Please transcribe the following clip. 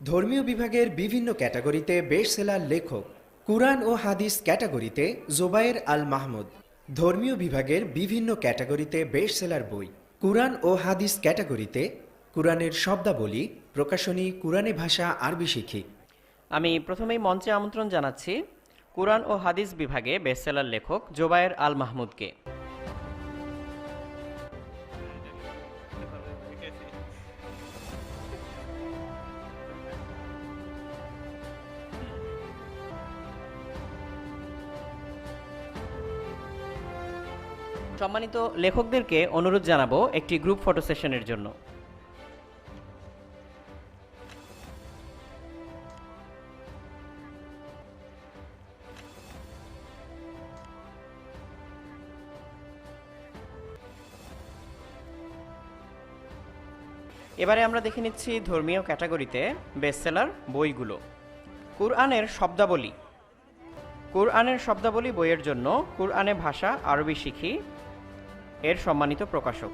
ধর্মীয় বিভাগের বিভিন্ন ক্যাটাগরিতে বেস্টসেলার লেখক। কুরআন ও হাদিস ক্যাটাগরিতে জোবায়ের আল মাহমুদ। ধর্মীয় বিভাগের বিভিন্ন ক্যাটাগরিতে বেস্টসেলার বই। কুরআন ও হাদিস ক্যাটাগরিতে কুরআনের শব্দাবলী, প্রকাশনী কুরআনী ভাষা আরবি শিখি। আমি প্রথমেই মঞ্চে আমন্ত্রণ জানাচ্ছি কুরআন ও হাদিস বিভাগে বেস্টসেলার লেখক জোবায়ের আল মাহমুদকে। সম্মানিত লেখকদেরকে অনুরোধ জানাবো একটি গ্রুপ ফটো সেশনের জন্য। এবারে আমরা দেখে নিচ্ছি ধর্মীয় ক্যাটাগরিতে বেস্টসেলার বইগুলো। কুরআনের শব্দাবলী। কুরআনের শব্দাবলী বইয়ের জন্য কুরআনে ভাষা আরবি শিখি এর সম্মানিত প্রকাশক।